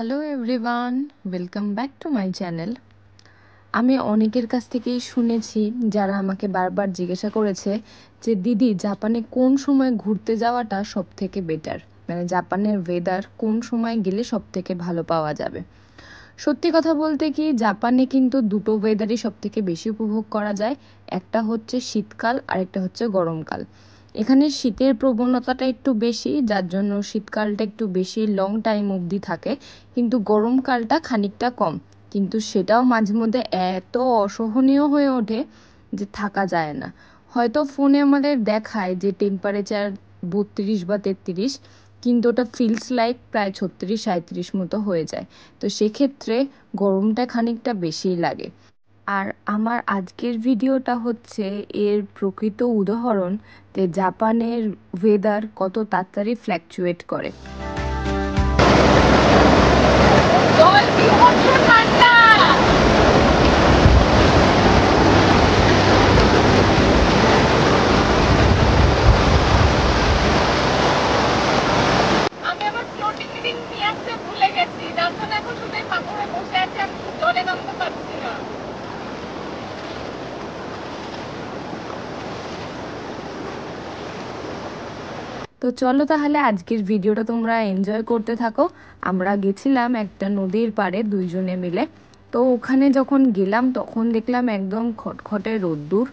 Hello everyone, welcome back to my channel. আমি অনেকের কাছ থেকেই শুনেছি, যারা আমাকে বারবার জিজ্ঞাসা করেছে যে দিদি, জাপানে কোন সময় ঘুরতে যাওয়াটা সব থেকে বেটার, মানে জাপানের ওয়েদার কোন সময় গেলে সব থেকে ভালো পাওয়া যাবে। সত্যি কথা বলতে কি, জাপানে কিন্তু দুটো ওয়েদারই সব থেকে বেশি উপভোগ করা যায়। একটা হচ্ছে শীতকাল আর একটা হচ্ছে গরমকাল। এখানে শীতের প্রবণতাটা একটু বেশি, যার জন্য শীতকালটা একটু বেশি লং টাইম অবধি থাকে, কিন্তু গরমকালটা খানিকটা কম। কিন্তু সেটাও মাঝে মধ্যে এত অসহনীয় হয়ে ওঠে যে থাকা যায় না। হয়তো ফোনে আমাদের দেখায় যে টেম্পারেচার 32 বা 33, কিন্তু ওটা ফিলস লাইক প্রায় 36-37 মতো হয়ে যায়। তো সেক্ষেত্রে গরমটা খানিকটা বেশিই লাগে। আর আমার আজকের ভিডিওটা হচ্ছে এর প্রকৃত উদাহরণ, যে জাপানের ওয়েদার কত তাড়াতাড়ি ফ্ল্যাকচুয়েট করে। আমি আমার ফ্লোটিং রিং নিয়ে আসতে ভুলে গেছি, যার জন্য এখন শুধু পাথরে বসে আছি, আমি জলে নামতে পারছি না। তো চলো তাহলে আজকের ভিডিওটা তোমরা এনজয় করতে থাকো। আমরা গেছিলাম একটা নদীর পাড়ে দুইজনে মিলে। তো ওখানে যখন গেলাম তখন দেখলাম একদম খটখটে রোদ্দুর,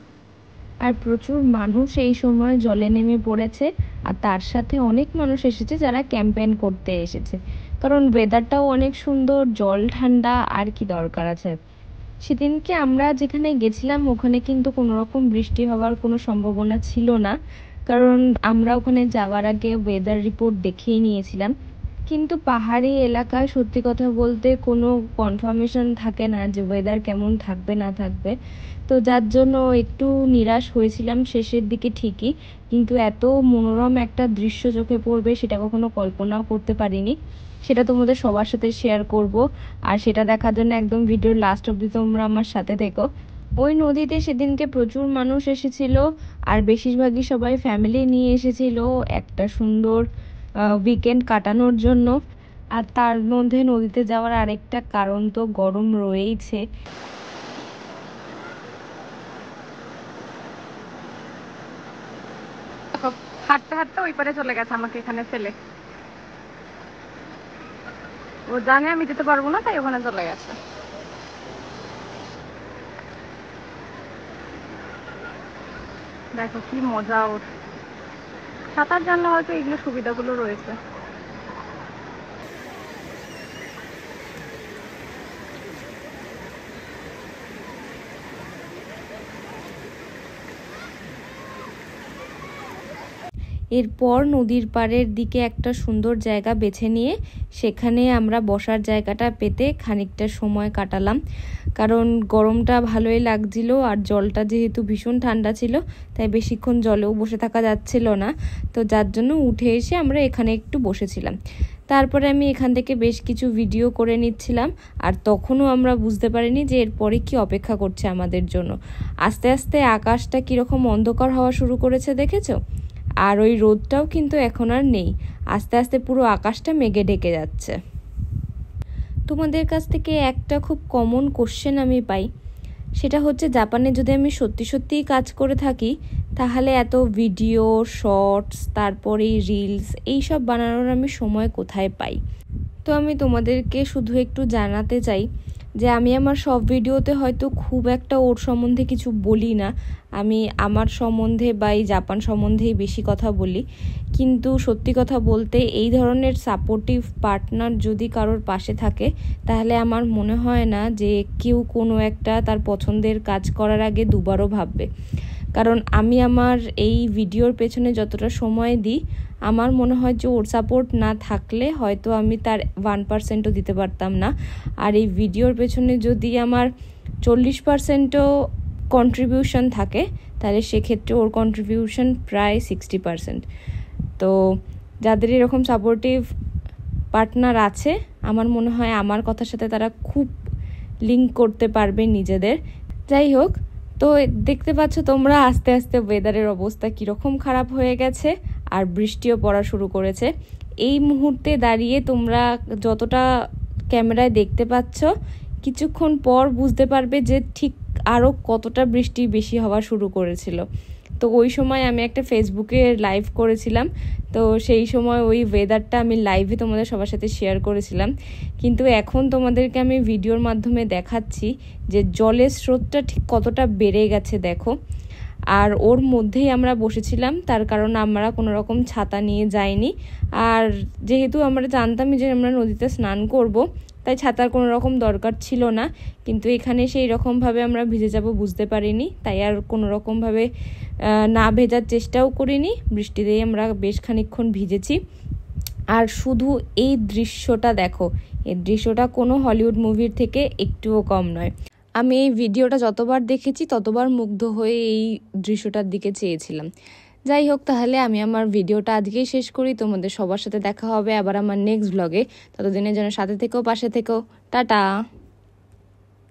আর প্রচুর মানুষ এই সময় জলে নেমে পড়েছে। আর তার সাথে অনেক মানুষ এসেছে যারা ক্যাম্পেইন করতে এসেছে, কারণ ওয়েদারটাও অনেক সুন্দর, জল ঠান্ডা, আর কি দরকার আছে। সেদিনকে আমরা যেখানে গেছিলাম ওখানে কিন্তু কোনো রকম বৃষ্টি হওয়ার কোনো সম্ভাবনা ছিল না, কারণ আমরা ওখানে যাওয়ার আগে ওয়েদার রিপোর্ট দেখেই নিয়েছিলাম। কিন্তু পাহাড়ি এলাকায় সত্যি কথা বলতে কোনো কনফার্মেশন থাকে না যে ওয়েদার কেমন থাকবে না থাকবে। তো যার জন্য একটু নিরাশ হয়েছিলাম শেষের দিকে ঠিকই, কিন্তু এত মনোরম একটা দৃশ্য চোখে পড়বে সেটা কখনো কল্পনাও করতে পারিনি। সেটা তোমাদের সবার সাথে শেয়ার করব, আর সেটা দেখার জন্য একদম ভিডিওর লাস্ট অবধি তোমরা আমার সাথে থেকো। ওই নদীতে সেদিনকে প্রচুর মানুষ এসেছিল, আর বেশিরভাগই সবাই ফ্যামিলি নিয়ে এসেছিল একটা সুন্দর উইকেন্ড কাটানোর জন্য। আর তার মধ্যে নদীতে যাওয়ার আরেকটা কারণ তো গরম রয়েইছে। হাঁটতে হাঁটতে ওই পারে চলে গেছে আমাকে এখানে ফেলে। ও জানে আমি যেতে পারবো না, তাই ওখানে চলে গেছে। দেখো কি মজা ওর। সাঁতার জানলে হয়তো এগুলো সুবিধাগুলো রয়েছে। এরপর নদীর পাড়ের দিকে একটা সুন্দর জায়গা বেছে নিয়ে সেখানে আমরা বসার জায়গাটা পেতে খানিকটা সময় কাটালাম, কারণ গরমটা ভালোই লাগছিল আর জলটা যেহেতু ভীষণ ঠান্ডা ছিল তাই বেশিক্ষণ জলেও বসে থাকা যাচ্ছিল না। তো যার জন্য উঠে এসে আমরা এখানে একটু বসেছিলাম। তারপরে আমি এখান থেকে বেশ কিছু ভিডিও করে নিচ্ছিলাম, আর তখনও আমরা বুঝতে পারিনি যে এরপরে কি অপেক্ষা করছে আমাদের জন্য। আস্তে আস্তে আকাশটা কীরকম অন্ধকার হওয়া শুরু করেছে দেখেছো? আর ওই রোদটাও কিন্তু এখন আর নেই, আস্তে আস্তে পুরো আকাশটা মেঘে ঢেকে যাচ্ছে। তোমাদের কাছ থেকে একটা খুব কমন কোশ্চেন আমি পাই, সেটা হচ্ছে জাপানে যদি আমি সত্যি সত্যিই কাজ করে থাকি তাহলে এত ভিডিও, শর্টস, তারপরে রিলস এইসব বানানোর আমি সময় কোথায় পাই। তো আমি তোমাদেরকে শুধু একটু জানাতে চাই যে আমি আমার সব ভিডিওতে হয়তো খুব একটা ওর সম্বন্ধে কিছু বলি না, আমি আমার সম্বন্ধে বা এই জাপান সম্বন্ধেই বেশি কথা বলি। কিন্তু সত্যি কথা বলতে এই ধরনের সাপোর্টিভ পার্টনার যদি কারোর পাশে থাকে তাহলে আমার মনে হয় না যে কেউ কোনো একটা তার পছন্দের কাজ করার আগে দুবারও ভাববে। কারণ আমি আমার এই ভিডিওর পেছনে যতটা সময় দিই, আমার মনে হয় যে ওর সাপোর্ট না থাকলে হয়তো আমি তার 1%ও দিতে পারতাম না। আর এই ভিডিওর পেছনে যদি আমার 40%ও কন্ট্রিবিউশন থাকে তাহলে সেক্ষেত্রে ওর কন্ট্রিবিউশন প্রায় 60%। তো যাদের এরকম সাপোর্টিভ পার্টনার আছে আমার মনে হয় আমার কথার সাথে তারা খুব লিঙ্ক করতে পারবে নিজেদের। যাই হোক, তো দেখতে পাচ্ছ তোমরা আস্তে আস্তে ওয়েদারের অবস্থা কীরকম খারাপ হয়ে গেছে, আর বৃষ্টিও পড়া শুরু করেছে। এই মুহূর্তে দাঁড়িয়ে তোমরা যতটা ক্যামেরায় দেখতে পাচ্ছ, কিছুক্ষণ পর বুঝতে পারবে যে ঠিক আরও কতটা বৃষ্টি বেশি হওয়া শুরু করেছিল। তো ওই সময় আমি একটা ফেসবুকে লাইভ করেছিলাম, তো সেই সময় ওই ওয়েদারটা আমি লাইভে তোমাদের সবার সাথে শেয়ার করেছিলাম। কিন্তু এখন তোমাদেরকে আমি ভিডিওর মাধ্যমে দেখাচ্ছি যে জলের স্রোতটা ঠিক কতটা বেড়ে গেছে দেখো। আর ওর মধ্যেই আমরা বসেছিলাম, তার কারণ আমরা কোনো রকম ছাতা নিয়ে যাইনি। আর যেহেতু আমরা জানতামই যে আমরা নদীতে স্নান করব, তাই ছাতার কোনো রকম দরকার ছিল না। কিন্তু এখানে সেই রকমভাবে আমরা ভিজে যাব বুঝতে পারিনি, তাই আর কোনো রকমভাবে না ভেজার চেষ্টাও করিনি। বৃষ্টিতেই আমরা বেশ খানিকক্ষণ ভিজেছি। আর শুধু এই দৃশ্যটা দেখো, এই দৃশ্যটা কোনো হলিউড মুভির থেকে একটুও কম নয়। আমি এই ভিডিওটা যতবার দেখেছি ততবার মুগ্ধ হয়ে এই দৃশ্যটার দিকে চেয়েছিলাম। যাই হোক, তাহলে আমি আমার ভিডিওটা আজকেই শেষ করি। তোমাদের সবার সাথে দেখা হবে আবার আমার নেক্সট ব্লগে। ততদিনের জন্য সাথে থেকো, পাশে থেকো। টাটা।